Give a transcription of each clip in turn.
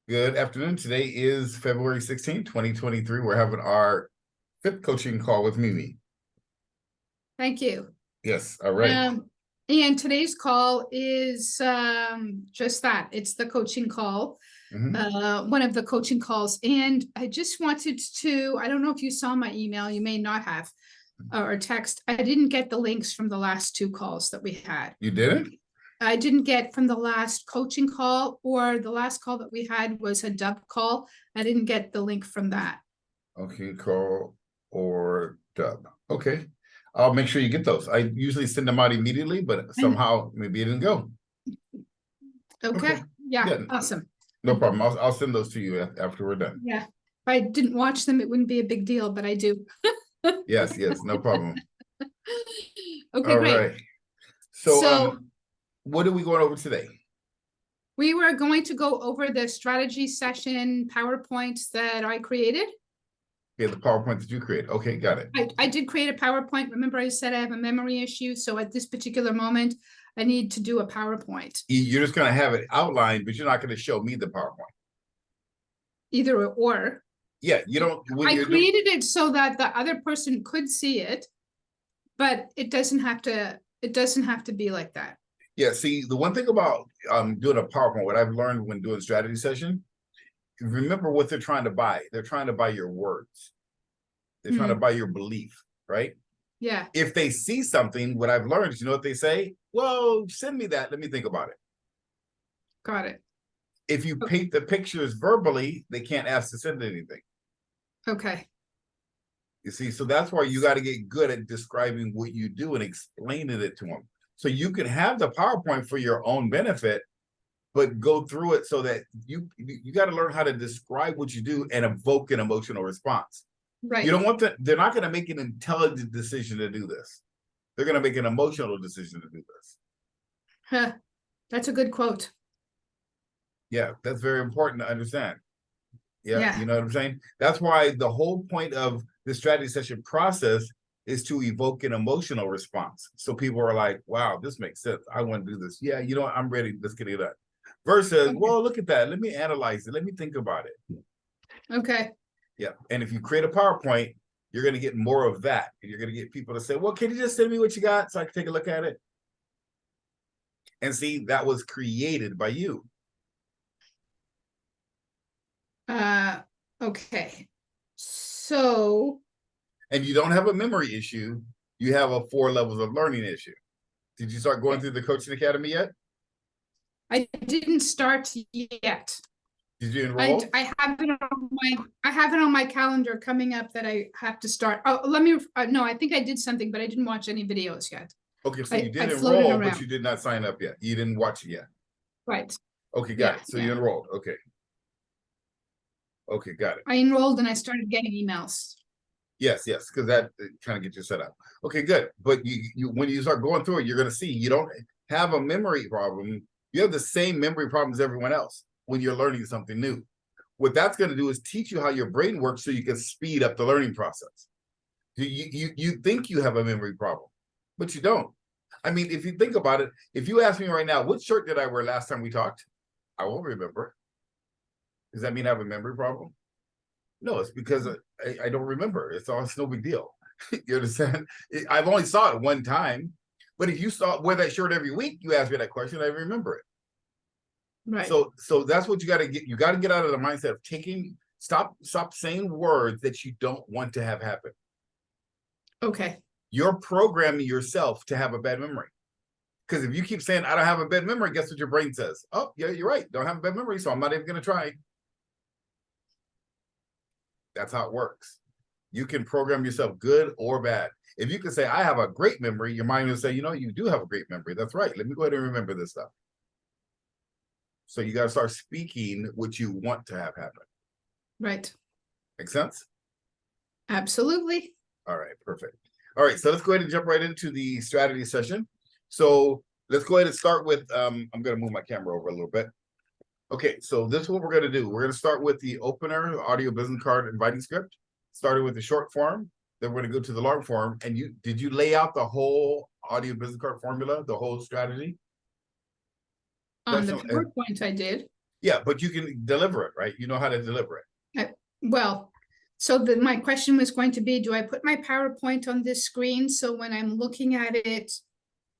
Good afternoon. Today is February 16, 2023. We're having our fifth coaching call with Mimi. Thank you. Yes, all right. And today's call is just that. It's the coaching call, one of the coaching calls. And I just wanted to, I don't know if you saw my email, you may not have, or text. I didn't get the links from the last two calls that we had. You didn't? I didn't get from the last coaching call, or the last call that we had was a dub call. I didn't get the link from that. Okay, call or dub. Okay. I'll make sure you get those. I usually send them out immediately, but somehow maybe it didn't go. Okay. Yeah, awesome. No problem. I'll send those to you after we're done. Yeah. If I didn't watch them, it wouldn't be a big deal, but I do. Yes, no problem. Okay, all great. Right. So what are we going over today? We were going to go over the strategy session PowerPoints that I created. Yeah, the PowerPoint that you create. Okay, got it. I did create a PowerPoint. Remember, I said I have a memory issue. So at this particular moment, I need to do a PowerPoint. You're just going to have it outlined, but you're not going to show me the PowerPoint. Either or. Yeah, you don't. I created it so that the other person could see it, but it doesn't have to. It doesn't have to be like that. Yeah, see, the one thing about doing a PowerPoint, what I've learned when doing strategy session, remember what they're trying to buy. They're trying to buy your words. They're trying to buy your belief, right? Yeah. If they see something, what I've learned is, you know what they say? Well, send me that. Let me think about it. Got it. If you paint the pictures verbally, they can't ask to send anything. Okay. You see, so that's why you got to get good at describing what you do and explaining it to them. So you can have the PowerPoint for your own benefit, but go through it so that you got to learn how to describe what you do and evoke an emotional response. Right. You don't want to, they're not going to make an intelligent decision to do this. They're going to make an emotional decision to do this. Huh. That's a good quote. Yeah, that's very important to understand. Yeah, you know what I'm saying? That's why the whole point of the strategy session process is to evoke an emotional response. So people are like, wow, this makes sense. I want to do this. Yeah, you know what? I'm ready. Let's get it done. Versus, well, look at that. Let me analyze it. Let me think about it. Okay. Yeah. And if you create a PowerPoint, you're going to get more of that. And you're going to get people to say, well, can you just send me what you got so I can take a look at it? And see, that was created by you. Okay. So. And you don't have a memory issue. You have a 4 levels of learning issue. Did you start going through the coaching academy yet? I didn't start yet. Did you enroll? I have it on my calendar coming up that I have to start. Oh, let me. No, I think I did something, but I didn't watch any videos yet. Okay, so you did enroll, but you did not sign up yet. You didn't watch it yet. Right. Okay, got it. So you enrolled. Okay. Okay, got it. I enrolled and I started getting emails. Yes, because that kind of gets you set up. Okay, good. But you when you start going through it, you're going to see you don't have a memory problem. You have the same memory problems as everyone else when you're learning something new. What that's going to do is teach you how your brain works so you can speed up the learning process. You think you have a memory problem, but you don't. I mean, if you think about it, if you ask me right now, what shirt did I wear last time we talked? I won't remember. Does that mean I have a memory problem? No, it's because I don't remember. It's no big deal. You understand? I've only saw it one time, but if you wear that shirt every week, you ask me that question, I remember it. Right. So that's what you got to get. You got to get out of the mindset of stop saying words that you don't want to have happen. Okay. You're programming yourself to have a bad memory. Because if you keep saying, I don't have a bad memory, guess what your brain says? Oh, yeah, you're right. Don't have a bad memory, so I'm not even going to try. That's how it works. You can program yourself good or bad. If you can say, I have a great memory, your mind will say, you know, you do have a great memory. That's right. Let me go ahead and remember this stuff. So you got to start speaking what you want to have happen. Right. Make sense? Absolutely. All right, perfect. All right, so let's go ahead and jump right into the strategy session. So let's go ahead and start with, I'm going to move my camera over a little bit. Okay, so this is what we're going to do. We're going to start with the opener, audio business card inviting script, starting with the short form. Then we're going to go to the long form. And did you lay out the whole audio business card formula, the whole strategy? On the PowerPoint I did. Yeah, but you can deliver it, right? You know how to deliver it. Well, so then my question was going to be, do I put my PowerPoint on this screen? So when I'm looking at it,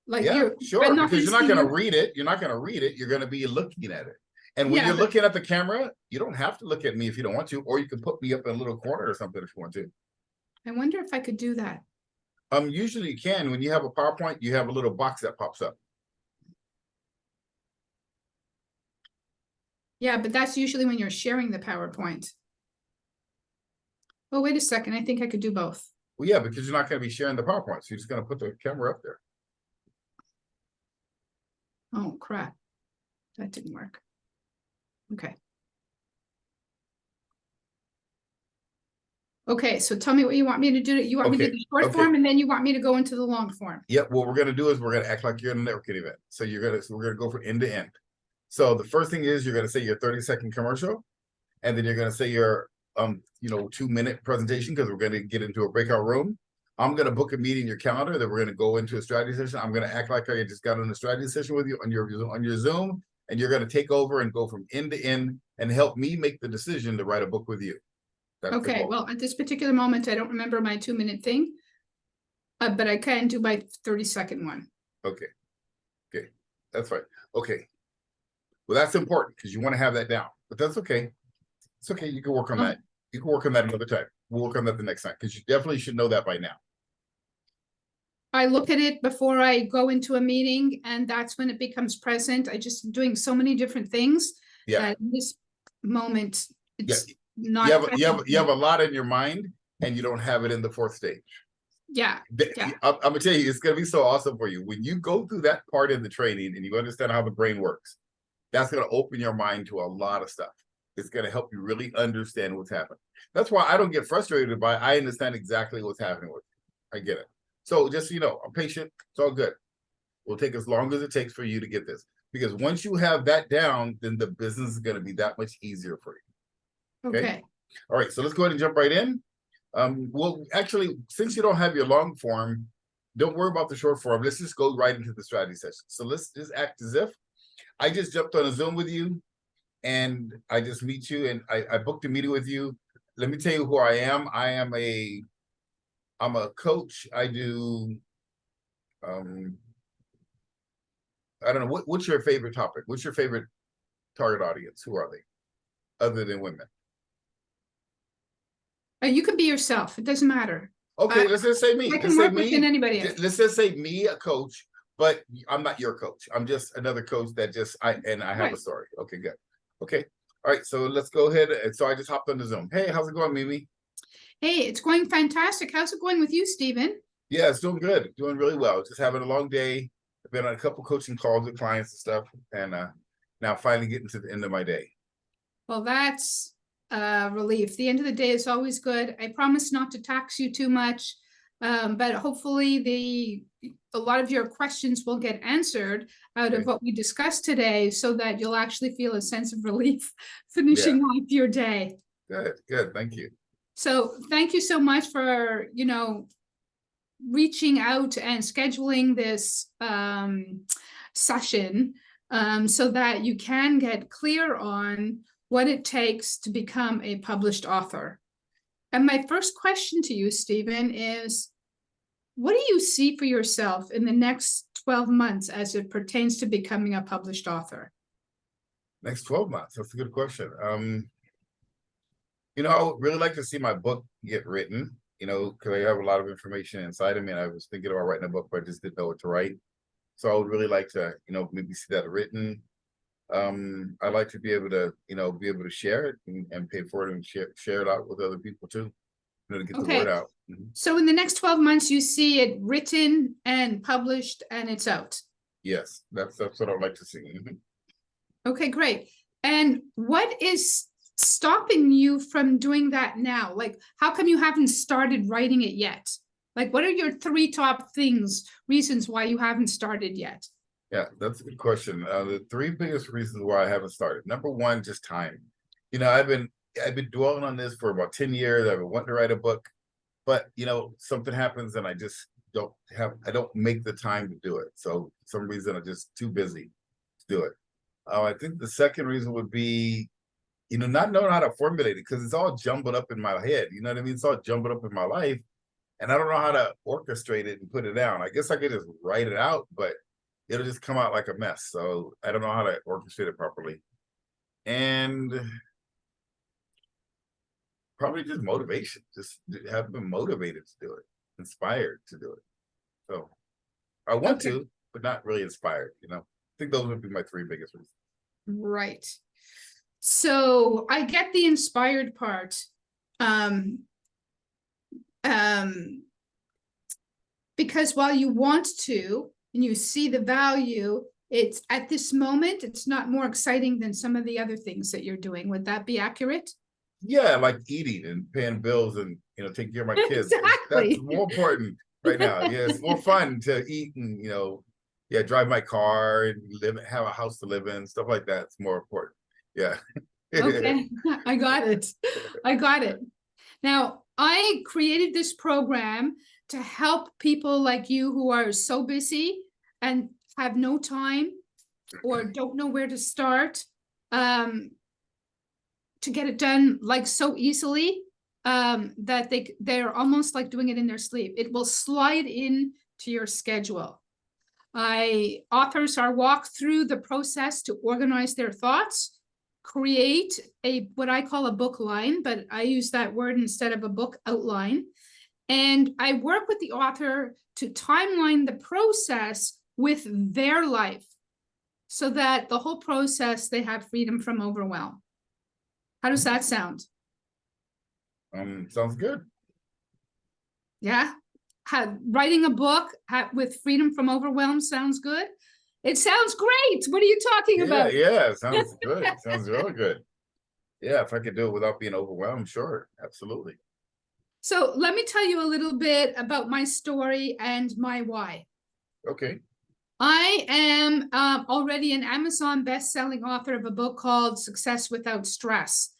like Yeah, I'm sure, not because gonna you're not see going to you. read it. You're not going to read it. You're going to be looking at it. And when Yeah, you're but looking at the camera, you don't have to look at me if you don't want to, or you can put me up in a little corner or something if you want to. I wonder if I could do that. Usually you can. When you have a PowerPoint, you have a little box that pops up. Yeah, but that's usually when you're sharing the PowerPoint. Oh, wait a second. I think I could do both. Well, yeah, because you're not going to be sharing the PowerPoint. So you're just going to put the camera up there. Oh, crap. That didn't work. Okay. Okay, so tell me what you want me to do. You want me to do the short form, and then you want me to go into the long form. Yeah, what we're gonna do is we're gonna act like you're in a networking event. So we're gonna go from end to end. So the first thing is you're gonna say your 30-second commercial, and then you're gonna say your 2-minute presentation, because we're gonna get into a breakout room. I'm gonna book a meeting in your calendar that we're gonna go into a strategy session. I'm gonna act like I just got on a strategy session with you on your Zoom, and you're gonna take over and go from end to end and help me make the decision to write a book with you. That's the Okay, goal. well, at this particular moment, I don't remember my 2-minute thing. But I can do my 30-second one. Okay. That's right. Okay. Well, that's important because you want to have that down, but that's okay. It's okay. You can work on that. You can work on that another time. We'll work on that the next time, because you definitely should know that by now. I look at it before I go into a meeting, and that's when it becomes present. I just doing so many different things. Yeah. That in this moment, it's not. You have a lot in your mind, and you don't have it in the fourth stage. Yeah. I'm gonna tell you, it's gonna be so awesome for you when you go through that part in the training and you understand how the brain works. That's gonna open your mind to a lot of stuff. It's gonna help you really understand what's happening. That's why I don't get frustrated by it. I understand exactly what's happening with you. I get it. So just I'm patient. It's all good. We'll take as long as it takes for you to get this, because once you have that down, then the business is gonna be that much easier for you. Okay. All right, so let's go ahead and jump right in. Well, actually, since you don't have your long form, don't worry about the short form. Let's just go right into the strategy session. So let's just act as if I just jumped on a Zoom with you, and I just meet you, and I booked a meeting with you. Let me tell you who I am. I'm a coach. I do, I don't know, what's your favorite topic? What's your favorite target audience? Who are they, other than women? You can be yourself. It doesn't matter. Okay, let's just say me. I can work with anybody else. Let's just say me, a coach, but I'm not your coach. I'm just another coach that I have a story. Okay, good. Okay. All right, so let's go ahead. And so I just hopped on the Zoom. Hey, how's it going, Mimi? Hey, it's going fantastic. How's it going with you, Stephen? Yeah, it's doing good. Doing really well. Just having a long day. I've been on a couple coaching calls with clients and stuff, and now finally getting to the end of my day. Well, that's relief. The end of the day is always good. I promise not to tax you too much, but hopefully a lot of your questions will get answered out of what we discussed today, so that you'll actually feel a sense of relief finishing off your day. Good. Thank you. So thank you so much for, reaching out and scheduling this session so that you can get clear on what it takes to become a published author. And my first question to you, Stephen, is what do you see for yourself in the next 12 months as it pertains to becoming a published author? Next 12 months. That's a good question. I would really like to see my book get written, because I have a lot of information inside of me, and I was thinking about writing a book, but I just didn't know what to write. So I would really like to, maybe see that written. I'd like to be able to share it and pay for it and share it out with other people too, to get the word out. So in the next 12 months, you see it written and published and it's out. Yes, that's what I'd like to see. Okay, great. And what is stopping you from doing that now? Like, how come you haven't started writing it yet? Like, what are your 3 top reasons why you haven't started yet? Yeah, that's a good question. The 3 biggest reasons why I haven't started. Number 1, just time. I've been dwelling on this for about 10 years. I've been wanting to write a book, but something happens and I just I don't make the time to do it. So for some reason I'm just too busy to do it. Oh, I think the second reason would be, not knowing how to formulate it because it's all jumbled up in my head. You know what I mean? It's all jumbled up in my life, and I don't know how to orchestrate it and put it down. I guess I could just write it out, but it'll just come out like a mess. So I don't know how to orchestrate it properly. And probably just motivation, just have been motivated to do it, inspired to do it. So I want Okay. to, but not really inspired. I think those would be my three biggest reasons. Right. So I get the inspired part. Because while you want to, and you see the value, it's at this moment, it's not more exciting than some of the other things that you're doing. Would that be accurate? Yeah, like eating and paying bills and taking care of my kids. Exactly. That's more important right now. Yeah, it's more fun to eat and drive my car and have a house to live in, stuff like that. It's more important. Yeah. Okay, I got it. I got it. Now, I created this program to help people like you who are so busy and have no time or don't know where to start to get it done like so easily that they're almost like doing it in their sleep. It will slide in to your schedule. Authors are walked through the process to organize their thoughts, create what I call a book line, but I use that word instead of a book outline. And I work with the author to timeline the process with their life so that the whole process, they have freedom from overwhelm. How does that sound? Sounds good. Yeah. Writing a book with freedom from overwhelm sounds good. It sounds great. What are you talking about? Yeah, sounds good. Sounds really good. Yeah, if I could do it without being overwhelmed, sure, absolutely. So let me tell you a little bit about my story and my why. Okay. I am already an Amazon best-selling author of a book called Success Without Stress.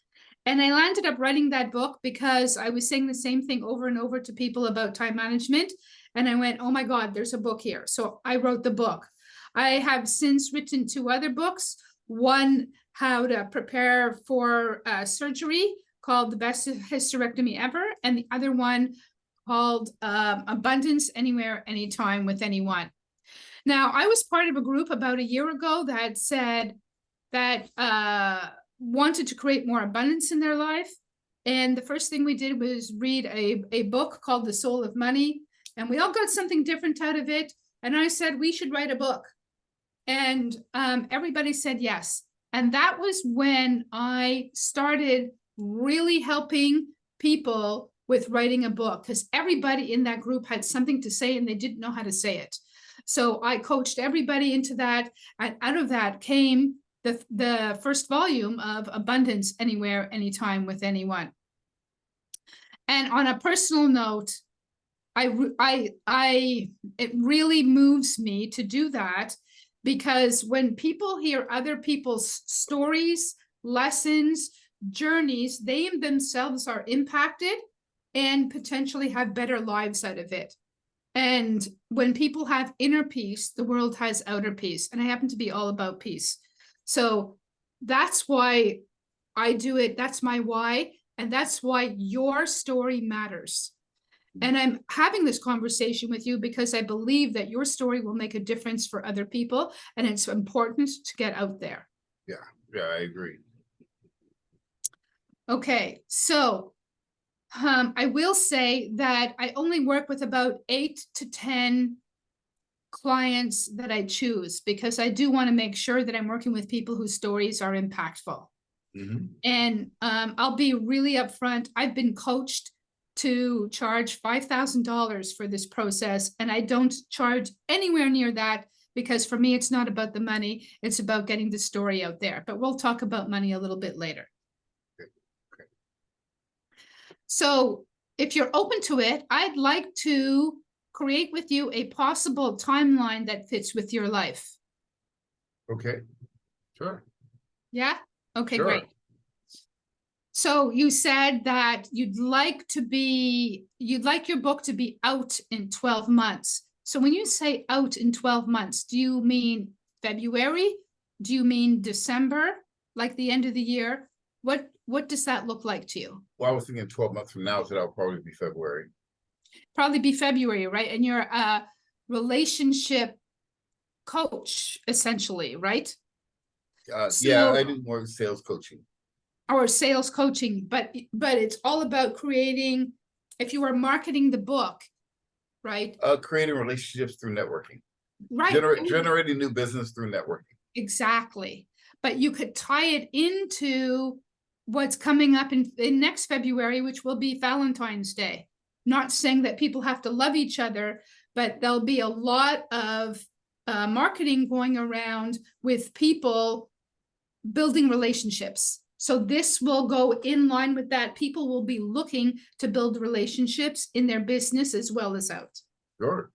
And I landed up writing that book because I was saying the same thing over and over to people about time management. And I went, oh my God, there's a book here. So I wrote the book. I have since written 2 other books. One, how to prepare for surgery, called The Best Hysterectomy Ever. And the other one called Abundance Anywhere, Anytime with Anyone. Now, I was part of a group about a year ago that said that wanted to create more abundance in their life. And the first thing we did was read a book called The Soul of Money. And we all got something different out of it. And I said, we should write a book. And everybody said yes. And that was when I started really helping people with writing a book, because everybody in that group had something to say and they didn't know how to say it. So I coached everybody into that. And out of that came the first volume of Abundance Anywhere, Anytime with Anyone. And on a personal note, it really moves me to do that, because when people hear other people's stories, lessons, journeys, they themselves are impacted and potentially have better lives out of it. And when people have inner peace, the world has outer peace. And I happen to be all about peace. So that's why I do it. That's my why. And that's why your story matters. And I'm having this conversation with you because I believe that your story will make a difference for other people. And it's important to get out there. Yeah, I agree. Okay, so I will say that I only work with about 8 to 10 clients that I choose, because I do want to make sure that I'm working with people whose stories are impactful. Mm-hmm. And I'll be really upfront. I've been coached to charge $5,000 for this process, and I don't charge anywhere near that, because for me, it's not about the money. It's about getting the story out there. But we'll talk about money a little bit later. Okay. So if you're open to it, I'd like to create with you a possible timeline that fits with your life. Okay, sure. Yeah? Okay, Sure. great. So you said that you'd like your book to be out in 12 months. So when you say out in 12 months, do you mean February Do you mean December, like the end of the year? What does that look like to you? Well, I was thinking 12 months from now, so that'll probably be February. Probably be February, right? And you're a relationship coach, essentially, right? Yeah, I So, do more sales coaching. or sales coaching, but it's all about creating, if you are marketing the book, right? Creating relationships through networking. Right. Generating new business through networking. Exactly. But you could tie it into what's coming up in next February, which will be Valentine's Day. Not saying that people have to love each other, but there'll be a lot of marketing going around with people building relationships. So this will go in line with that. People will be looking to build relationships in their business as well as out. Sure.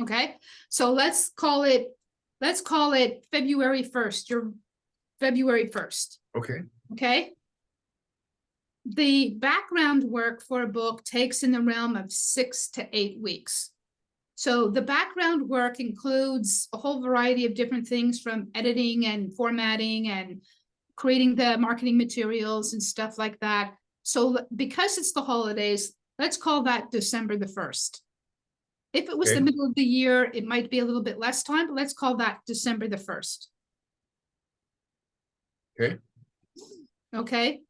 Okay, so let's call it February 1st. You're February 1st. Okay. Okay. The background work for a book takes in the realm of 6 to 8 weeks. So the background work includes a whole variety of different things, from editing and formatting and creating the marketing materials and stuff like that. So because it's the holidays, let's call that December the 1st. If it was the middle of the year, it might be a little bit less time, but let's call that December the 1st. Okay. Okay.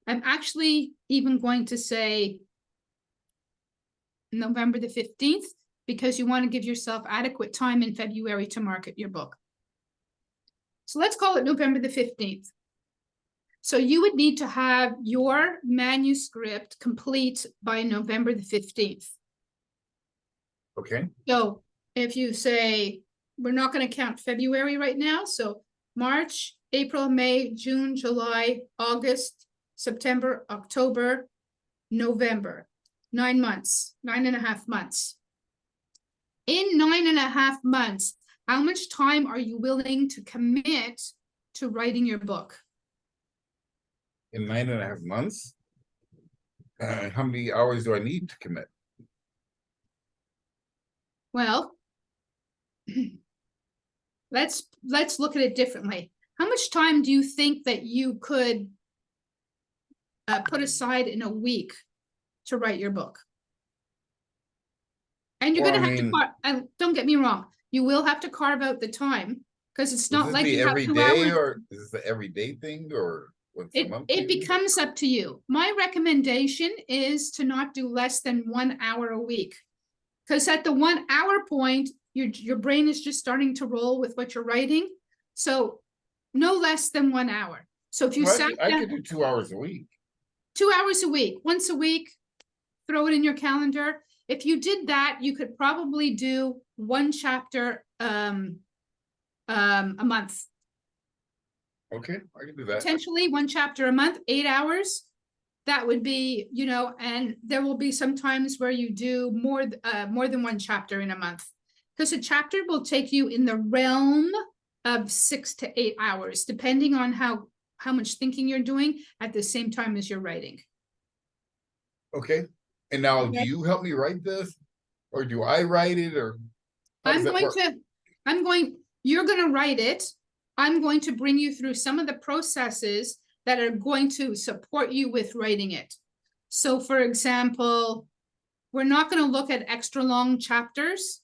I'm actually even going to say November the 15th, because you want to give yourself adequate time in February to market your book. So let's call it November the 15th. So you would need to have your manuscript complete by November the 15th. Okay. So if you say, we're not going to count February right now, so March, April, May, June, July, August, September, October, November, 9 months, 9.5 months. In 9.5 months, how much time are you willing to commit to writing your book? In 9.5 months? How many hours do I need to commit? Well, let's look at it differently. How much time do you think that you could put aside in a week to write your book? And you're Well, going to have to, don't get me wrong, you will have to carve out the time, because it's not like you have every 2 day, hours. or is this an everyday thing, or once a month? It becomes up to you. My recommendation is to not do less than 1 hour a week, because at the 1 hour point, your brain is just starting to roll with what you're writing. So no less than 1 hour. So if you Well, sat I down, could do 2 hours a week. 2 hours a week, once a week, throw it in your calendar. If you did that, you could probably do 1 chapter a month. Okay, I can do that. Potentially 1 chapter a month, 8 hours. That would be, and there will be some times where you do more than 1 chapter in a month, because a chapter will take you in the realm of 6 to 8 hours, depending on how much thinking you're doing at the same time as you're writing. Okay. And now, do you help me write this, or do I write it, or how does that work? You're going to write it. I'm going to bring you through some of the processes that are going to support you with writing it. So for example, we're not going to look at extra long chapters,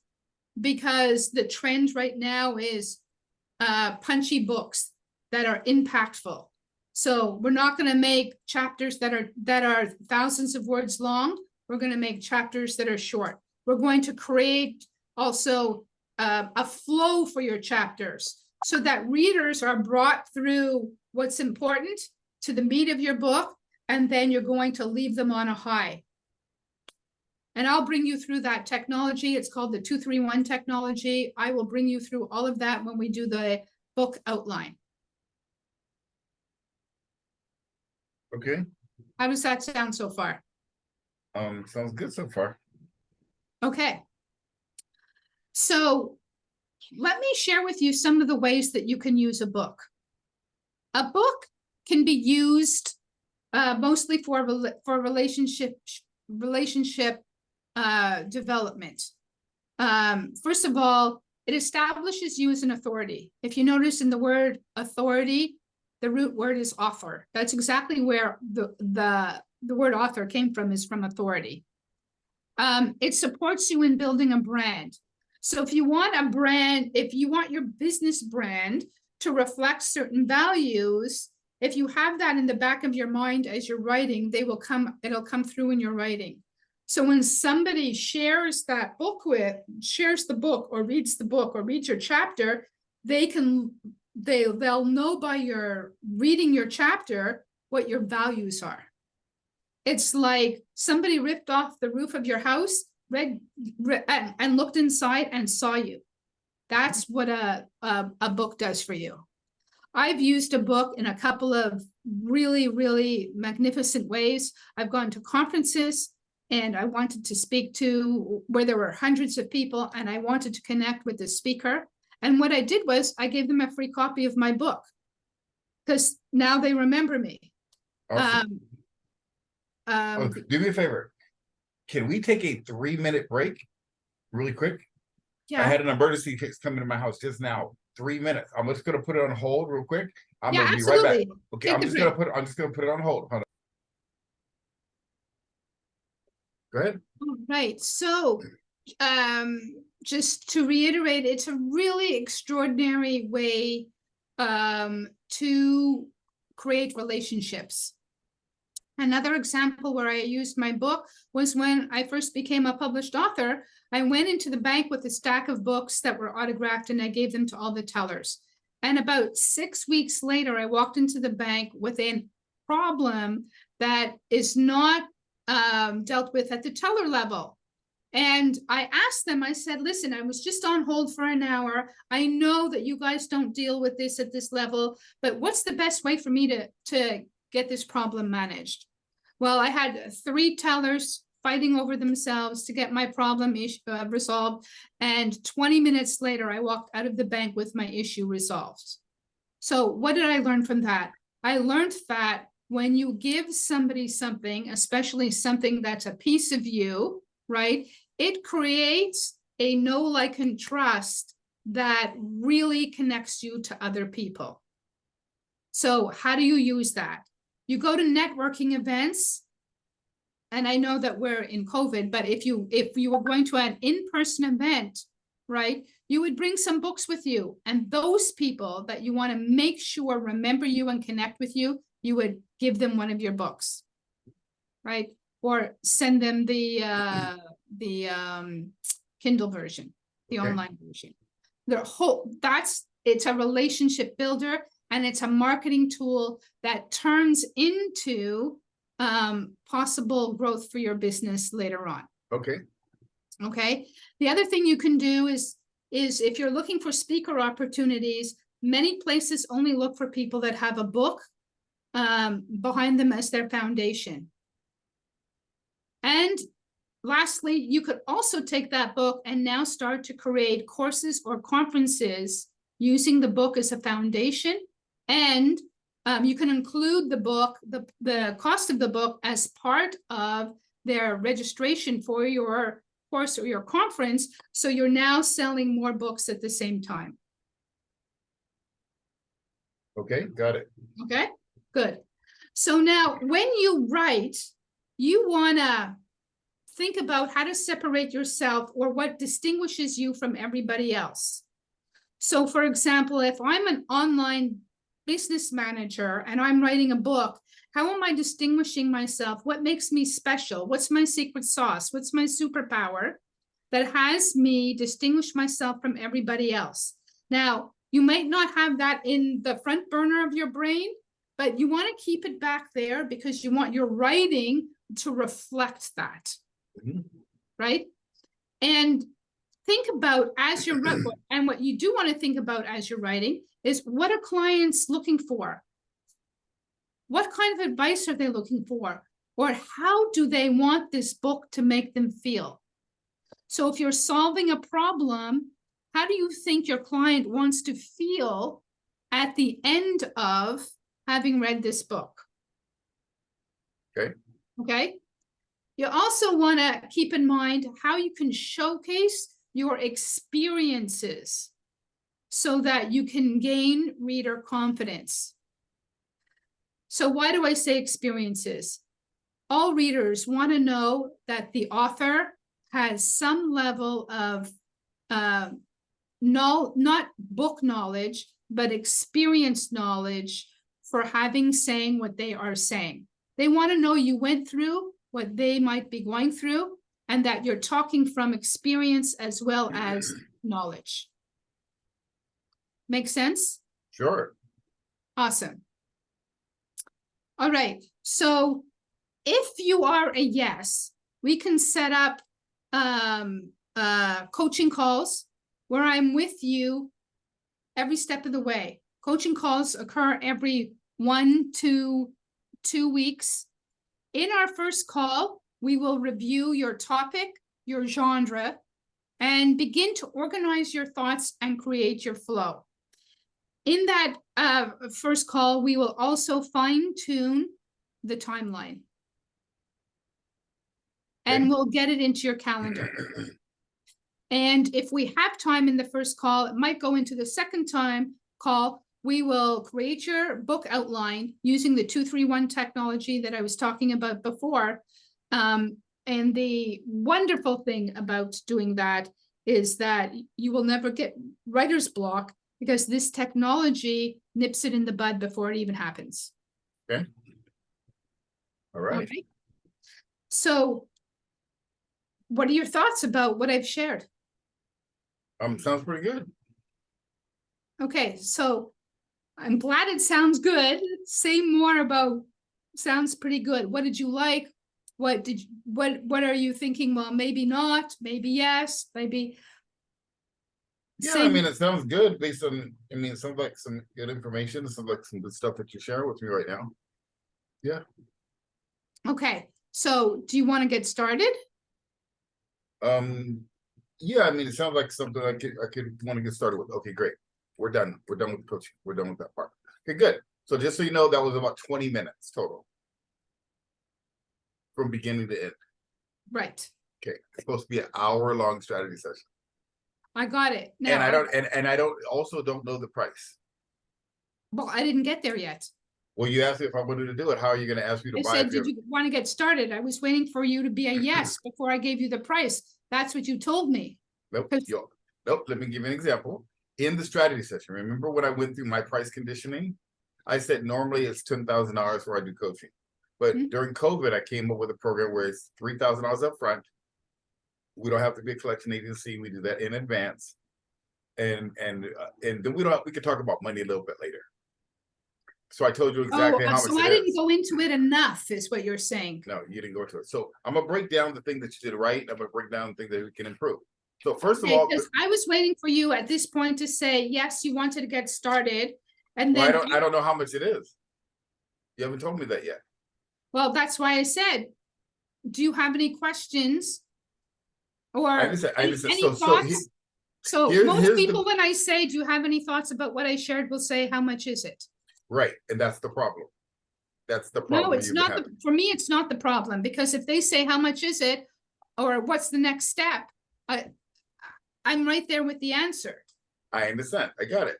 because the trend right now is punchy books that are impactful. So we're not going to make chapters that are thousands of words long. We're going to make chapters that are short. We're going to create also a flow for your chapters, so that readers are brought through what's important to the meat of your book, and then you're going to leave them on a high. And I'll bring you through that technology. It's called the 2-3-1 technology. I will bring you through all of that when we do the book outline. Okay. How does that sound so far? Sounds good so far. Okay. So let me share with you some of the ways that you can use a book. A book can be used mostly for relationship development. First of all, it establishes you as an authority. If you notice in the word authority, the root word is author. That's exactly where the word author came from, is from authority. It supports you in building a brand. So if you want a brand, if you want your business brand to reflect certain values, if you have that in the back of your mind as you're writing, it'll come through in your writing. So when somebody shares the book or reads your chapter, they'll know by your reading your chapter what your values are. It's like somebody ripped off the roof of your house, read and looked inside and saw you. That's what a book does for you. I've used a book in a couple of really, really magnificent ways. I've gone to conferences and I wanted to speak to where there were hundreds of people, and I wanted to connect with the speaker. And what I did was I gave them a free copy of my book, because now they remember me. Awesome. Do me a favor. Can we take a 3-minute break really quick? Yeah. I had an emergency case coming to my house just now. 3 minutes. I'm just gonna put it on hold real quick. I'm gonna be right back. Okay, I'm just gonna put it on hold. Hold on. Go ahead. All right. So just to reiterate, it's a really extraordinary way to create relationships. Another example where I used my book was when I first became a published author. I went into the bank with a stack of books that were autographed, and I gave them to all the tellers. And about 6 weeks later, I walked into the bank with a problem that is not dealt with at the teller level. And I asked them, I said, listen, I was just on hold for an hour. I know that you guys don't deal with this at this level, but what's the best way for me to get this problem managed? Well, I had 3 tellers fighting over themselves to get my problem resolved. And 20 minutes later, I walked out of the bank with my issue resolved. So what did I learn from that? I learned that when you give somebody something, especially something that's a piece of you, right, it creates a know, like, and trust that really connects you to other people. So how do you use that? You go to networking events, and I know that we're in COVID, but if you were going to an in-person event, right, you would bring some books with you, and those people that you want to make sure remember you and connect with you, you would give them one of your books, right? Or send them the Kindle version, the online version. It's a relationship builder, and it's a marketing tool that turns into possible growth for your business later on. Okay. Okay. The other thing you can do is if you're looking for speaker opportunities, many places only look for people that have a book behind them as their foundation. And lastly, you could also take that book and now start to create courses or conferences using the book as a foundation. And you can include the book, the cost of the book, as part of their registration for your course or your conference. So you're now selling more books at the same time. Okay, got it. Okay, good. So now when you write, you want to think about how to separate yourself or what distinguishes you from everybody else. So for example, if I'm an online business manager and I'm writing a book, how am I distinguishing myself? What makes me special? What's my secret sauce? What's my superpower that has me distinguish myself from everybody else? Now, you might not have that in the front burner of your brain, but you want to keep it back there because you want your writing to reflect that, right? And think about as you're writing, and what you do want to think about as you're writing is, what are clients looking for? What kind of advice are they looking for? Or how do they want this book to make them feel? So if you're solving a problem, how do you think your client wants to feel at the end of having read this book? Okay. Okay. You also want to keep in mind how you can showcase your experiences so that you can gain reader confidence. So why do I say experiences? All readers want to know that the author has some level of not book knowledge, but experience knowledge for saying what they are saying. They want to know you went through what they might be going through, and that you're talking from experience as well as knowledge. Make sense? Sure. Awesome. All right. So if you are a yes, we can set up coaching calls where I'm with you every step of the way. Coaching calls occur every 1 to 2 weeks. In our first call, we will review your topic, your genre, and begin to organize your thoughts and create your flow. In that first call, we will also fine-tune the timeline. And we'll get it into your calendar. And if we have time in the first call, it might go into the second call. We will create your book outline using the 231 technology that I was talking about before. And the wonderful thing about doing that is that you will never get writer's block, because this technology nips it in the bud before it even happens. Okay. All right. Okay. So what are your thoughts about what I've shared? Sounds pretty good. Okay, so I'm glad it sounds good. Say more about sounds pretty good. What did you like? What are you thinking? Well, maybe not, maybe yes, maybe. Yeah, I mean, it sounds good based on, I mean, it sounds like some good information. It sounds like some good stuff that you're sharing with me right now. Yeah. Okay, so do you want to get started? Yeah, I mean, it sounds like something I could want to get started with. Okay, great. We're done. We're done with coaching. We're done with that part. Okay, good. So just so you know, that was about 20 minutes total. From beginning to end. Right. Okay. It's supposed to be an hour-long strategy session. I got it. Now, And I don't know the price. Well, I didn't get there yet. Well, you asked me if I wanted to do it. How are you going to ask me to I buy said, it? did you want to get started? I was waiting for you to be a yes before I gave you the price. That's what you told me. Nope. Nope. Let me give you an example. In the strategy session, remember when I went through my price conditioning? I said normally it's $10,000 where I do coaching. But during COVID, I came up with a program where it's $3,000 up front. We don't have to be a collection agency. We do that in advance. And then we could talk about money a little bit later. So I told you exactly how much so I didn't go into it enough, is what you're saying. No, you didn't go into it. So I'm gonna break down the thing that you did right. I'm gonna break down the thing that we can improve. So first of all, because I was waiting for you at this point to say yes, you wanted to get started, and then I don't know how much it is. You haven't told me that yet. Well, that's why I said, do you have any questions or any thoughts? So most people, when I say, do you have any thoughts about what I shared, will say, how much is it? Right, and that's the problem. That's the problem. No, it's not. For me, it's not the problem, because if they say, how much is it, or what's the next step, I'm right there with the answer. I understand. I got it.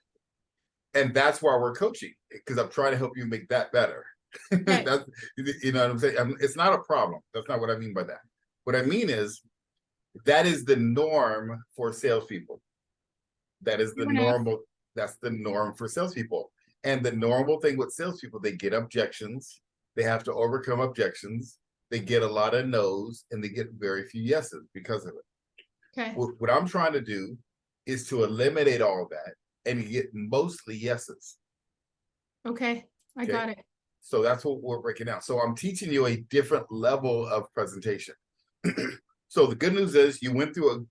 And that's why we're coaching, because I'm trying to help you make that better. Right. That's, you know what I'm saying? It's not a problem. That's not what I mean by that. What I mean is, that is the norm for salespeople. That is the normal. That's the norm for salespeople. And the normal thing with salespeople, they get objections. They have to overcome objections. They get a lot of no's, and they get very few yeses because of it. Okay. What I'm trying to do is to eliminate all that and get mostly yeses. Okay, I got it. So that's what we're breaking down. So I'm teaching you a different level of presentation. So the good news is you went through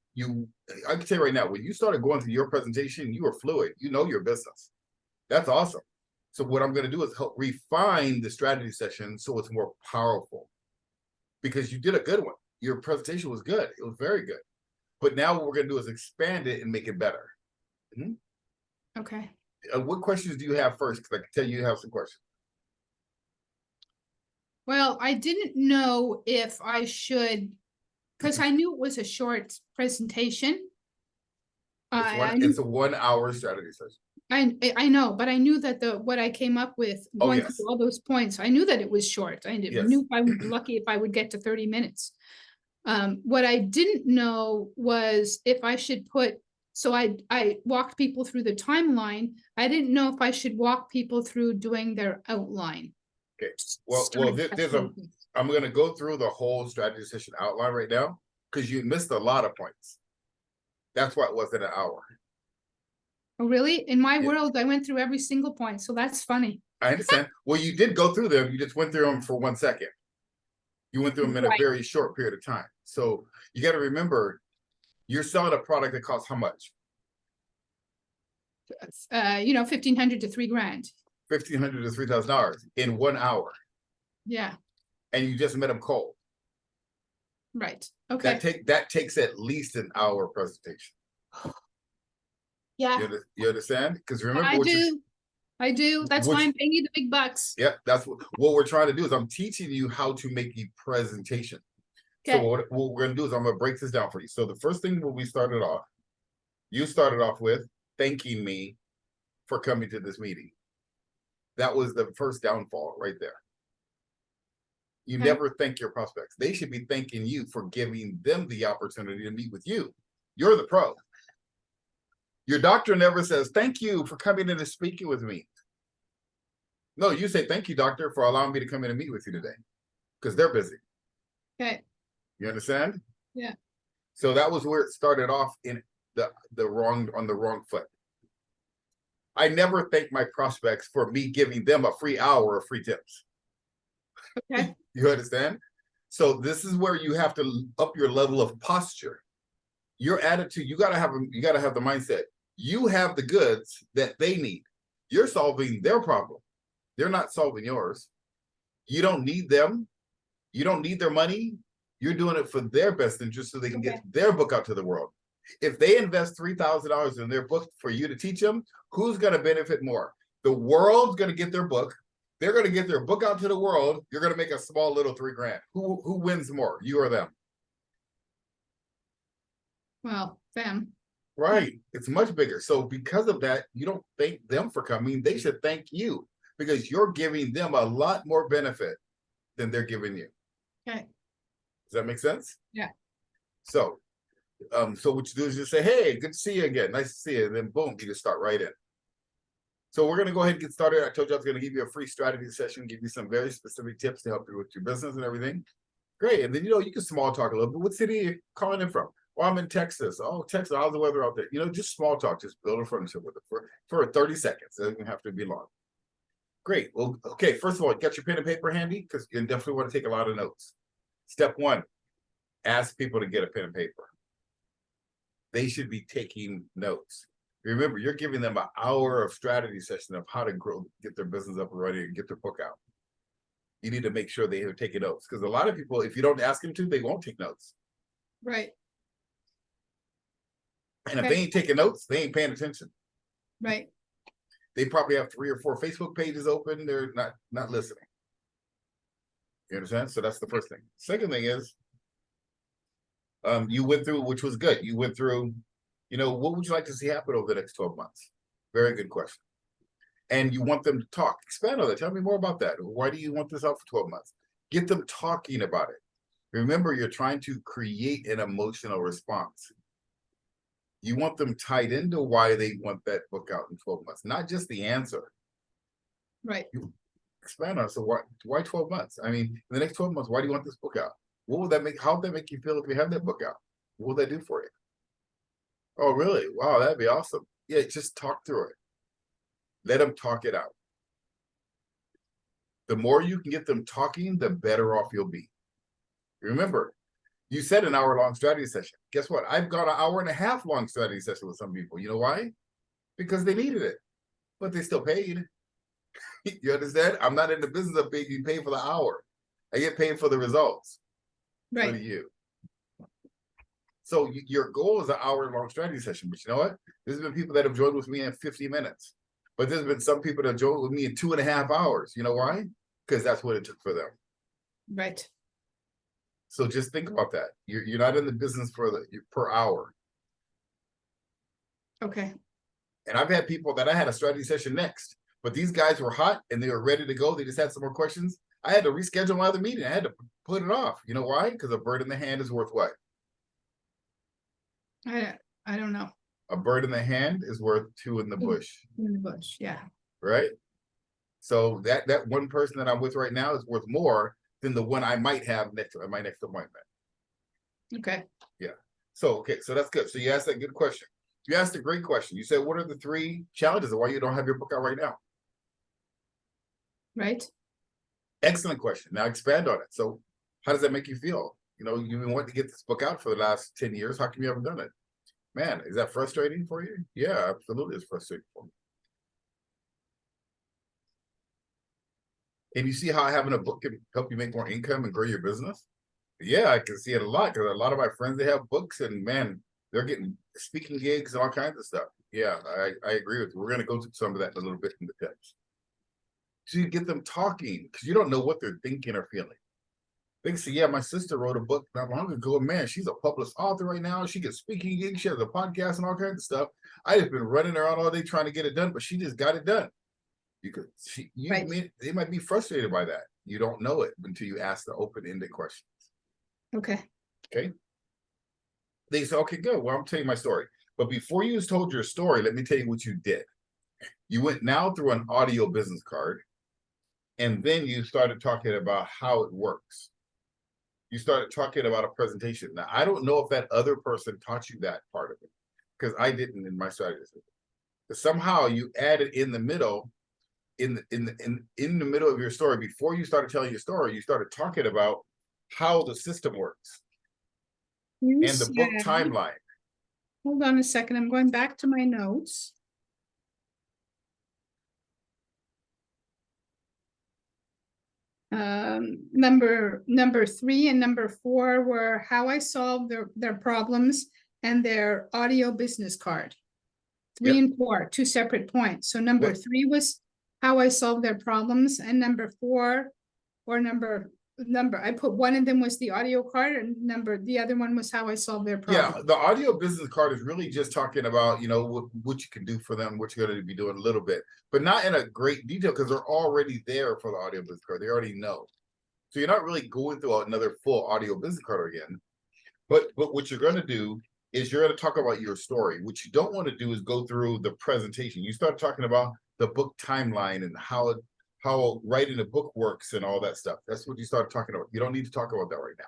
I can tell you right now, when you started going through your presentation, you were fluid. You know your business. That's awesome. So what I'm going to do is help refine the strategy session so it's more powerful. Because you did a good one. Your presentation was good. It was very good. But now what we're going to do is expand it and make it better. Okay. What questions do you have first? Because I can tell you have some questions. Well, I didn't know if I should, because I knew it was a short presentation. I It's a 1 hour strategy session. I know, but I knew that what I came up with Oh, going yes. through all those points, I knew that it was short. I Yes. knew if I would be lucky if I would get to 30 minutes. What I didn't know was if I should put, so I walked people through the timeline. I didn't know if I should walk people through doing their outline. Okay. Well, I'm going to go through the whole strategy session outline right now because you missed a lot of points. That's why it wasn't an hour. Oh, really? In my Yeah. world, I went through every single point, so that's funny. I understand. Well, you did go through them. You just went through them for 1 second. You went through them in a very short period of time. So you got to remember, you're selling a product that costs how much? $1,500 to $3,000. $1,500 to $3,000 in 1 hour. Yeah. And you just met them cold. Right. Okay. That takes at least an hour presentation. Yeah. You understand? Because remember, I do. That's why I'm paying you the big bucks. Yeah, that's what we're trying to do is I'm teaching you how to make a presentation. Okay. So what we're going to do is I'm going to break this down for you. So the first thing when we started off, you started off with thanking me for coming to this meeting. That was the first downfall right there. You never thank your prospects. They should be thanking you for giving them the opportunity to meet with you. You're the pro. Your doctor never says, thank you for coming in and speaking with me. No, you say, thank you, doctor, for allowing me to come in and meet with you today. Because they're busy. Okay. You understand? Yeah. So that was where it started off in on the wrong foot. I never thank my prospects for me giving them a free hour of free tips. Okay. You understand? So this is where you have to up your level of posture. Your attitude, you gotta have the mindset. You have the goods that they need. You're solving their problem. They're not solving yours. You don't need them. You don't need their money. You're doing it for their best interest so they can get their book out to the world. If they invest $3,000 in their book for you to teach them, who's going to benefit more? The world's going to get their book. They're going to get their book out to the world. You're going to make a small little $3,000. Who wins more, you or them? Well, them. Right. It's much bigger. So because of that, you don't thank them for coming. They should thank you because you're giving them a lot more benefit than they're giving you. Okay. Does that make sense? Yeah. So what you do is just say, hey, good to see you again. Nice to see you. And then boom, you just start right in. So we're going to go ahead and get started. I told you I was going to give you a free strategy session, give you some very specific tips to help you with your business and everything. Great. And then, you can small talk a little bit. What city are you calling in from? Well, I'm in Texas. Oh, Texas. How's the weather out there? Just small talk. Just build a friendship with it for 30 seconds. It doesn't have to be long. Great. Well, okay. First of all, get your pen and paper handy because you definitely want to take a lot of notes. Step one, ask people to get a pen and paper. They should be taking notes. Remember, you're giving them an hour of strategy session of how to grow, get their business up and running and get their book out. You need to make sure they are taking notes because a lot of people, if you don't ask them to, they won't take notes. Right. And if they ain't taking notes, they ain't paying attention. Right. They probably have 3 or 4 Facebook pages open. They're not listening. You understand? So that's the first thing. Second thing is, you went through, which was good. You went through, what would you like to see happen over the next 12 months? Very good question. And you want them to talk. Expand on that. Tell me more about that. Why do you want this out for 12 months? Get them talking about it. Remember, you're trying to create an emotional response. You want them tied into why they want that book out in 12 months, not just the answer. Right. You expand on it. So why 12 months? I mean, in the next 12 months, why do you want this book out? What would that make? How would that make you feel if you have that book out? What would that do for you? Oh, really? Wow, that'd be awesome. Yeah, just talk through it. Let them talk it out. The more you can get them talking, the better off you'll be. Remember, you said an hour-long strategy session. Guess what? I've got an hour and a half long strategy session with some people. You know why? Because they needed it, but they still paid. You understand? I'm not in the business of being paid for the hour. I get paid for the results. Right. So do you. So your goal is an hour-long strategy session, but you know what? There's been people that have joined with me in 50 minutes, but there's been some people that have joined with me in 2.5 hours. You know why? Because that's what it took for them. Right. So just think about that. You're not in the business for per hour. Okay. And I've had people that I had a strategy session next, but these guys were hot and they were ready to go. They just had some more questions. I had to reschedule my other meeting. I had to put it off. You know why? Because a bird in the hand is worth what? I don't know. A bird in the hand is worth two in the bush. In the bush, yeah. Right? So that one person that I'm with right now is worth more than the one I might have next at my next appointment. Okay. Yeah. So okay, so that's good. So you asked that good question. You asked a great question. You said, what are the 3 challenges of why you don't have your book out right now? Right. Excellent question. Now expand on it. So how does that make you feel? You know, you've been wanting to get this book out for the last 10 years. How come you haven't done it? Man, is that frustrating for you? Yeah, absolutely. It's frustrating for me. And you see how having a book can help you make more income and grow your business? Yeah, I can see it a lot because a lot of my friends, they have books and man, they're getting speaking gigs and all kinds of stuff. Yeah, I agree with you. We're going to go through some of that in a little bit in the text. So you get them talking because you don't know what they're thinking or feeling. They can say, yeah, my sister wrote a book not long ago. Man, she's a published author right now. She gets speaking gigs. She has a podcast and all kinds of stuff. I just been running around all day trying to get it done, but she just got it done. You could, Right. they might be frustrated by that. You don't know it until you ask the open-ended questions. Okay. Okay. They say, okay, good. Well, I'm telling you my story. But before you told your story, let me tell you what you did. You went now through an audio business card, and then you started talking about how it works. You started talking about a presentation. Now, I don't know if that other person taught you that part of it, because I didn't in my strategy. But somehow you added in the middle, in the middle of your story, before you started telling your story, you started talking about how the system works You and the book said, timeline. hold on a second. I'm going back to my notes. Number 3 and number 4 were how I solved their problems and their audio business card. 3 Yep. and 4, 2 separate points. So number What? 3 was how I solved their problems, and number 4 or number I put one of them was the audio card, and the other one was how I solved their problem. Yeah, the audio business card is really just talking about, you know, what you can do for them, what you're going to be doing a little bit, but not in a great detail because they're already there for the audio business card. They already know. So you're not really going through another full audio business card again. But what you're going to do is you're going to talk about your story. What you don't want to do is go through the presentation. You start talking about the book timeline and how writing a book works and all that stuff. That's what you start talking about. You don't need to talk about that right now.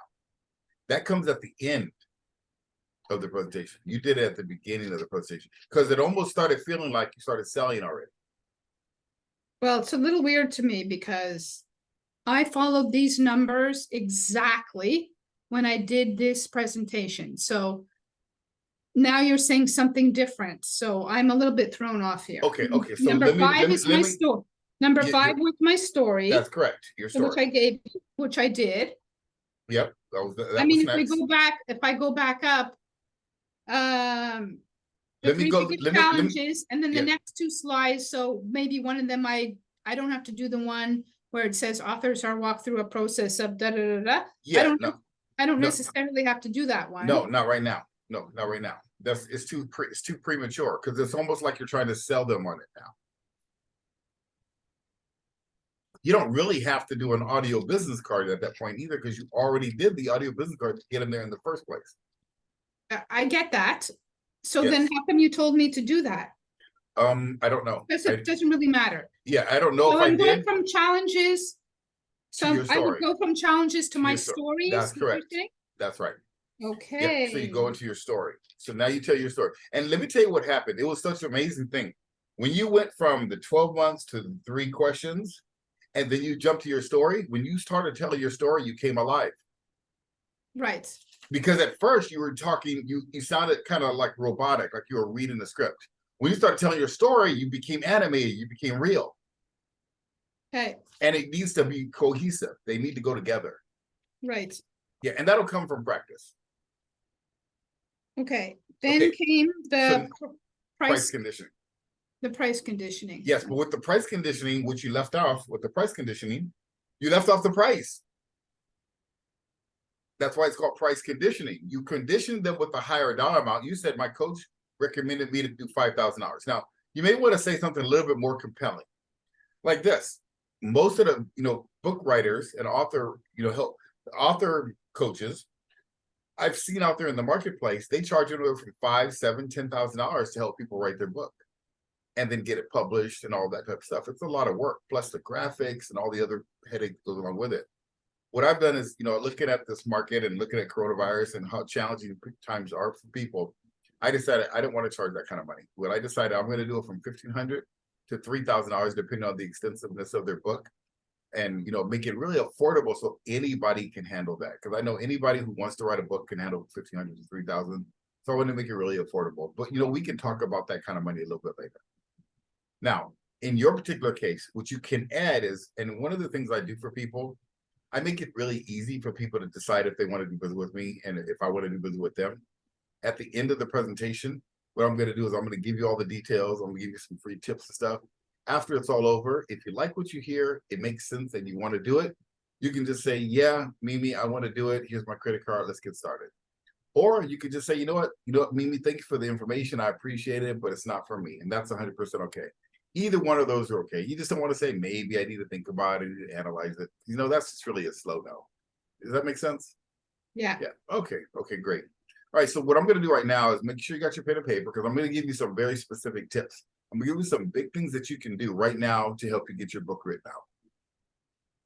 That comes at the end of the presentation. You did it at the beginning of the presentation because it almost started feeling like you started selling already. Well, it's a little weird to me because I followed these numbers exactly when I did this presentation. So now you're saying something different. So I'm a little bit thrown off here. Okay. So number 5 is my story. Number 5 was my story. That's correct. Your story. Which I did. Yep. That I mean, was next. if I go back up, the let me 3 go. biggest Let me, challenges, and then yeah. the next 2 slides. So maybe one of them I don't have to do the one where it says authors are walk through a process of da da da da. Yeah. I don't necessarily have to do that one. No, not right now. No, not right now. It's too premature because it's almost like you're trying to sell them on it now. You don't really have to do an audio business card at that point either because you already did the audio business card to get them there in the first place. I get that. So Yes. then how come you told me to do that? I don't know. It doesn't really matter. Yeah, I don't know if I'm I going did. from challenges. So I would go from challenges to my stories. That's correct. That's right. Okay. Yep. So you go into your story. So now you tell your story. And let me tell you what happened. It was such an amazing thing. When you went from the 12 months to the 3 questions, and then you jumped to your story, when you started telling your story, you came alive. Right. Because at first you were talking, you sounded kind of like robotic, like you were reading the script. When you started telling your story, you became animated, you became real. Okay. And it needs to be cohesive. They need to go together. Right. Yeah, and that'll come from practice. Okay. Then came the price conditioning. The price conditioning. Yes, but with the price conditioning, which you left off with the price conditioning, you left off the price. That's why it's called price conditioning. You conditioned them with a higher dollar amount. You said, my coach, recommended me to do $5,000. Now, you may want to say something a little bit more compelling, like this. Most of the, book writers and author, help author coaches I've seen out there in the marketplace, they charge anywhere from $5, $7, $10,000 to help people write their book and then get it published and all that type of stuff. It's a lot of work, plus the graphics and all the other headache that goes along with it. What I've done is, looking at this market and looking at coronavirus and how challenging times are for people, I decided I didn't want to charge that kind of money. What I decided, I'm going to do it from $1,500 to $3,000, depending on the extensiveness of their book, and make it really affordable so anybody can handle that. Because I know anybody who wants to write a book can handle $1,500 to $3,000. So I want to make it really affordable. But we can talk about that kind of money a little bit later. Now, in your particular case, what you can add is, and one of the things I do for people, I make it really easy for people to decide if they want to do business with me and if I want to do business with them. At the end of the presentation, what I'm going to do is I'm going to give you all the details. I'm going to give you some free tips and stuff. After it's all over, if you like what you hear, it makes sense and you want to do it, you can just say, yeah, Mimi, I want to do it. Here's my credit card. Let's get started. Or you could just say, you know what, Mimi, thank you for the information. I appreciate it, but it's not for me. And that's 100% okay. Either one of those are okay. You just don't want to say, maybe I need to think about it, I need to analyze it. That's just really a slow no. Does that make sense? Yeah. Yeah. Okay. Okay, great. All right. So what I'm going to do right now is make sure you got your pen and paper, because I'm going to give you some very specific tips. I'm going to give you some big things that you can do right now to help you get your book written out.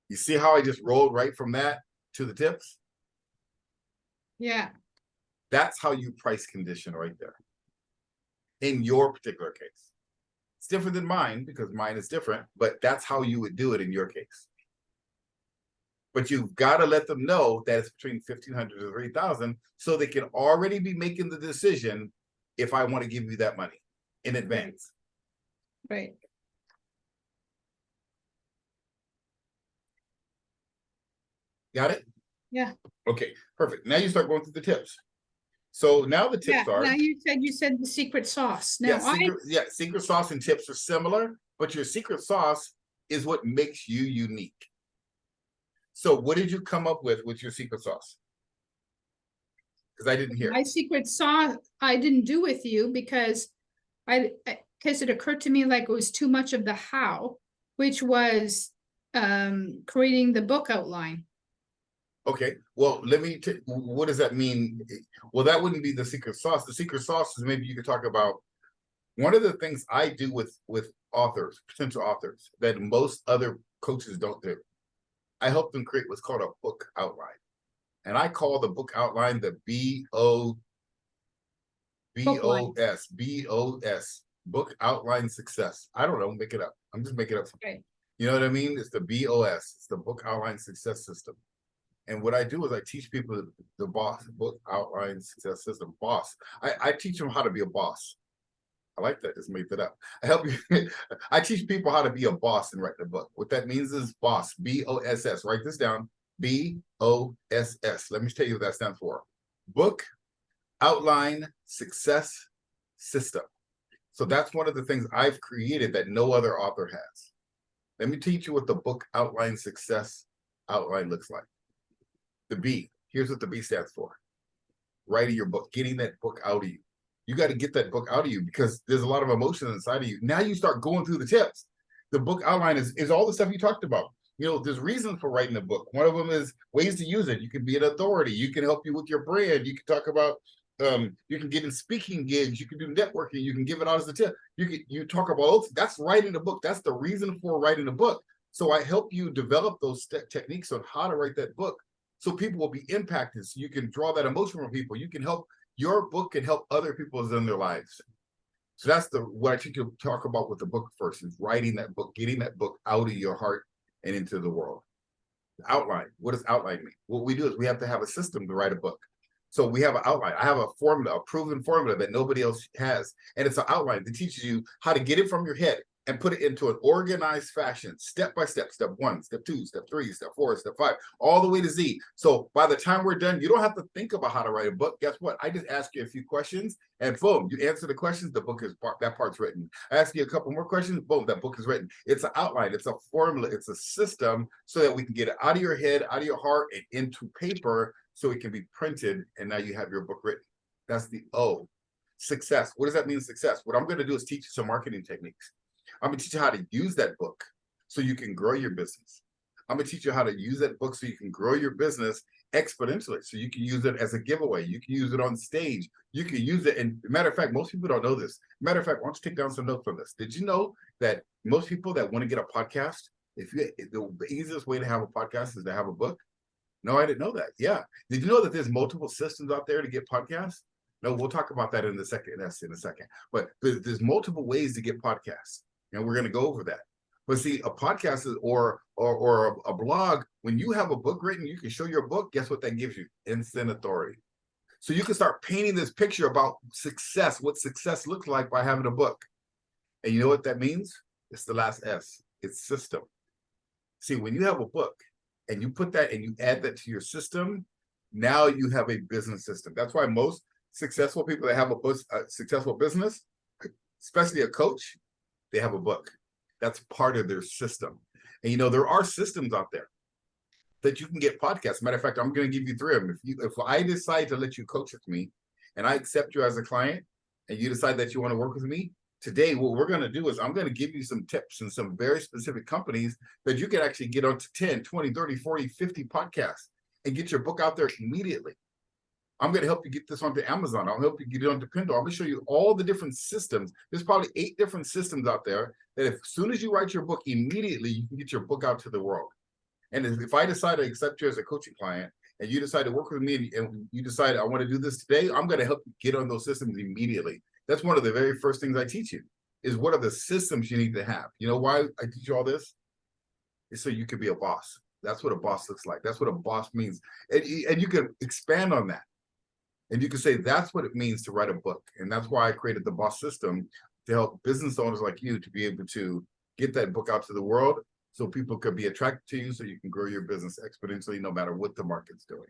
You see how I just rolled right from that to the tips? Yeah. That's how you price condition right there. In your particular case. It's different than mine because mine is different, but that's how you would do it in your case. But you've got to let them know that it's between $1,500 to $3,000 so they can already be making the decision if I want to give you that money in advance. Right. Got it? Yeah. Okay, perfect. Now you start going through the tips. So now the tips are. Now you said the secret sauce. Now secret sauce and tips are similar, but your secret sauce is what makes you unique. So what did you come up with your secret sauce? Because I didn't hear. My secret sauce I didn't do with you because it occurred to me like it was too much of the how, which was creating the book outline. Okay, well, what does that mean? Well, that wouldn't be the secret sauce. The secret sauce is, maybe you could talk about one of the things I do with authors, potential authors, that most other coaches don't do. I help them create what's called a book outline. And I call the book outline the BOS, book outline success. I don't know, make it up. I'm just making up something. Okay. You know what I mean? It's the BOS, it's the book outline success system. And what I do is I teach people the book outline success system, boss. I teach them how to be a boss. I like that, just made that up. I help you. I teach people how to be a boss and write the book. What that means is boss, BOSS. Write this down, BOSS. Let me tell you what that stands for. Book Outline Success System. So that's one of the things I've created that no other author has. Let me teach you what the book outline success outline looks like. The B, here's what the B stands for. Writing your book, getting that book out of you. You got to get that book out of you because there's a lot of emotion inside of you. Now you start going through the tips. The book outline is all the stuff you talked about. There's reasons for writing a book. One of them is ways to use it. You can be an authority. You can help you with your brand. You can talk about, you can get in speaking gigs. You can do networking. You can give it out as a tip. You talk about, that's writing a book. That's the reason for writing a book. So I help you develop those techniques on how to write that book so people will be impacted. So you can draw that emotion from people. You can help, your book can help other people in their lives. So that's what I think you'll talk about with the book first, is writing that book, getting that book out of your heart and into the world. The outline, what does outline mean? What we do is we have to have a system to write a book. So we have an outline. I have a formula, a proven formula that nobody else has. And it's an outline that teaches you how to get it from your head and put it into an organized fashion, step by step, step 1, step 2, step 3, step 4, step 5, all the way to Z. So by the time we're done, you don't have to think about how to write a book. Guess what? I just ask you a few questions and boom, you answer the questions, the book is, that part's written. I ask you a couple more questions, boom, that book is written. It's an outline, it's a formula, it's a system so that we can get it out of your head, out of your heart, and into paper so it can be printed, and now you have your book written. That's the O. Success. What does that mean, success? What I'm going to do is teach you some marketing techniques. I'm going to teach you how to use that book so you can grow your business. I'm going to teach you how to use that book so you can grow your business exponentially. So you can use it as a giveaway. You can use it on stage. You can use it. And matter of fact, most people don't know this. Matter of fact, why don't you take down some notes on this? Did you know that most people that want to get a podcast, the easiest way to have a podcast is to have a book? No, I didn't know that. Yeah. Did you know that there's multiple systems out there to get podcasts? No, we'll talk about that in a second. That's in a second. But there's multiple ways to get podcasts, and we're going to go over that. But see, a podcast is, or a blog, when you have a book written, you can show your book. Guess what that gives you? Instant authority. So you can start painting this picture about success, what success looks like by having a book. And you know what that means? It's the last S. It's system. See, when you have a book and you put that and you add that to your system, now you have a business system. That's why most successful people that have a successful business, especially a coach, they have a book. That's part of their system. And you know, there are systems out there that you can get podcasts. Matter of fact, I'm going to give you 3 of them. If I decide to let you coach with me and I accept you as a client and you decide that you want to work with me, today what we're going to do is I'm going to give you some tips and some very specific companies that you can actually get onto 10, 20, 30, 40, 50 podcasts and get your book out there immediately. I'm going to help you get this onto Amazon. I'll help you get it onto Kindle. I'm going to show you all the different systems. There's probably 8 different systems out there that as soon as you write your book, immediately you can get your book out to the world. And if I decide to accept you as a coaching client and you decide to work with me and you decide I want to do this today, I'm going to help you get on those systems immediately. That's one of the very first things I teach you is what are the systems you need to have. You know why I teach you all this? It's so you can be a boss. That's what a boss looks like. That's what a boss means. And you can expand on that. And you can say that's what it means to write a book. And that's why I created the boss system to help business owners like you to be able to get that book out to the world so people could be attracted to you so you can grow your business exponentially no matter what the market's doing.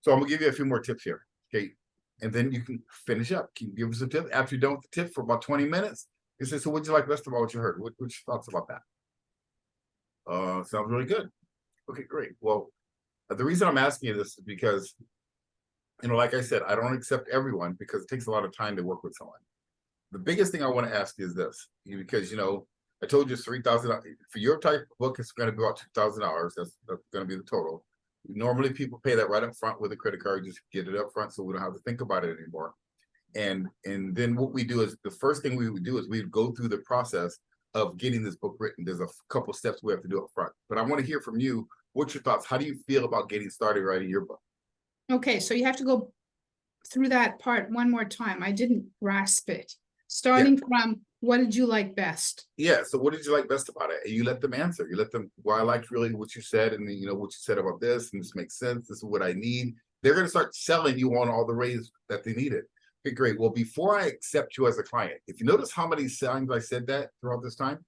So I'm gonna give you a few more tips here, okay? And then you can finish up. Can you give us a tip? After you're done with the tip for about 20 minutes, you say, so what'd you like best about what you heard? What's your thoughts about that? Sounds really good. Okay, great. Well, the reason I'm asking you this is because, you know, like I said, I don't accept everyone because it takes a lot of time to work with someone. The biggest thing I want to ask is this, because, you know, I told you it's $3,000 for your type of book. It's going to be about $2,000. That's going to be the total. Normally, people pay that right up front with a credit card. Just get it up front, so we don't have to think about it anymore. And then what we do is the first thing we would do is we'd go through the process of getting this book written. There's a couple steps we have to do up front. But I want to hear from you. What's your thoughts? How do you feel about getting started writing your book? Okay, so you have to go through that part one more time. I didn't grasp it. Starting from what did you like best? Yeah, so what did you like best about it? And you let them answer. You let them, well, I liked really what you said, and then, you know, what you said about this, and this makes sense. This is what I need. They're going to start selling you on all the ways that they need it. Okay, great. Well, before I accept you as a client, if you notice how many times I said that throughout this time,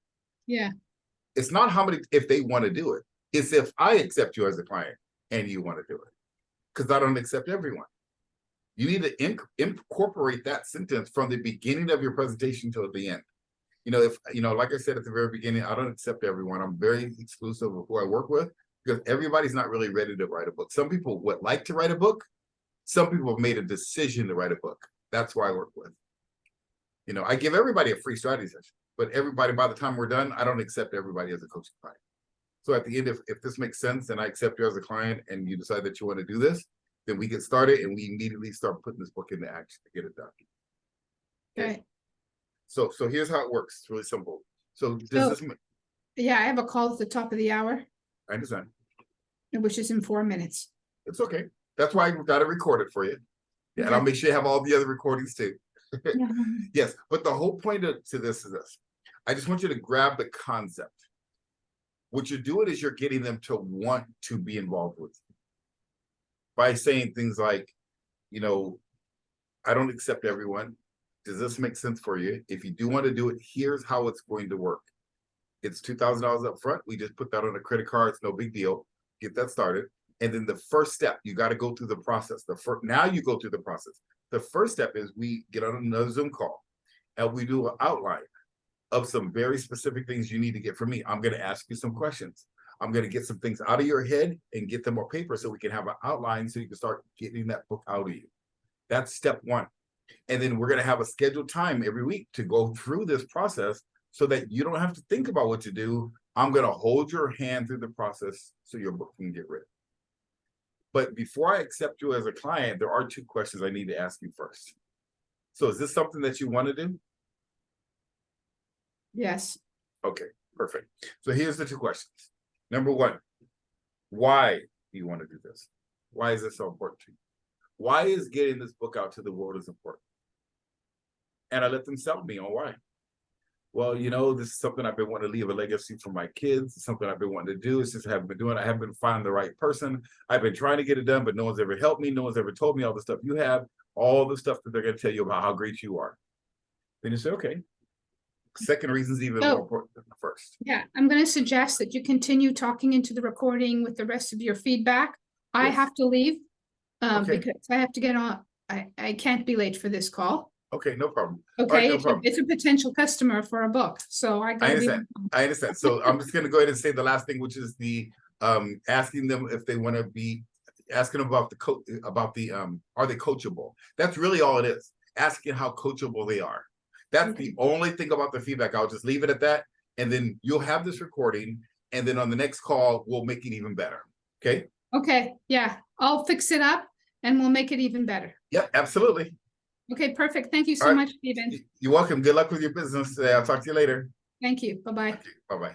Yeah. it's not how many, if they want to do it. It's if I accept you as a client and you want to do it. Because I don't accept everyone. You need to incorporate that sentence from the beginning of your presentation till the end. You know, if, you know, like I said at the very beginning, I don't accept everyone. I'm very exclusive of who I work with because everybody's not really ready to write a book. Some people would like to write a book. Some people have made a decision to write a book. That's who I work with. You know, I give everybody a free strategy session, but everybody, by the time we're done, I don't accept everybody as a coaching client. So at the end, if this makes sense and I accept you as a client and you decide that you want to do this, then we get started and we immediately start putting this book into action to get it done. Okay. So here's how it works. It's really simple. So yeah, I have a call at the top of the hour, I understand. which is in 4 minutes. It's okay. That's why I got to record it for you. Yeah, and I'll make sure you have all the other recordings too. Yes, but the whole point to this is this. I just want you to grab the concept. What you're doing is you're getting them to want to be involved with you by saying things like, you know, I don't accept everyone. Does this make sense for you? If you do want to do it, here's how it's going to work. It's $2,000 up front. We just put that on a credit card. It's no big deal. Get that started. And then the first step, you got to go through the process. Now you go through the process. The first step is we get on another Zoom call and we do an outline of some very specific things you need to get from me. I'm going to ask you some questions. I'm going to get some things out of your head and get them on paper so we can have an outline so you can start getting that book out of you. That's step one. And then we're going to have a scheduled time every week to go through this process so that you don't have to think about what to do. I'm going to hold your hand through the process so your book can get written. But before I accept you as a client, there are 2 questions I need to ask you first. So is this something that you want to do? Yes. Okay, perfect. So here's the 2 questions. Number 1, why do you want to do this? Why is this so important to you? Why is getting this book out to the world is important? And I let them sell me on why. Well, you know, this is something I've been wanting to leave a legacy for my kids. It's something I've been wanting to do. It's just I haven't been doing. I haven't been finding the right person. I've been trying to get it done, but no one's ever helped me. No one's ever told me all the stuff you have, all the stuff that they're going to tell you about how great you are. Then you say, okay. Second reason is even more important than the first. Yeah, I'm going to suggest that you continue talking into the recording with the rest of your feedback. I Yes. have to leave Okay. because I have to get on. I can't be late for this call. Okay, no problem. All Okay, right, no problem. it's a potential customer for a book, so I I gotta be. understand. I understand. So I'm just going to go ahead and say the last thing, which is the asking them if they want to be asking about the are they coachable? That's really all it is. Asking how coachable they are. That's the only thing about the feedback. I'll just leave it at that, and then you'll have this recording, and then on the next call we'll make it even better. Okay. Okay, yeah, I'll fix it up and we'll make it even better. Yep, absolutely. Okay, perfect. Thank you so All right. much, Stephen. You're welcome. Good luck with your business today. I'll talk to you later. Thank you. Bye-bye. Bye-bye.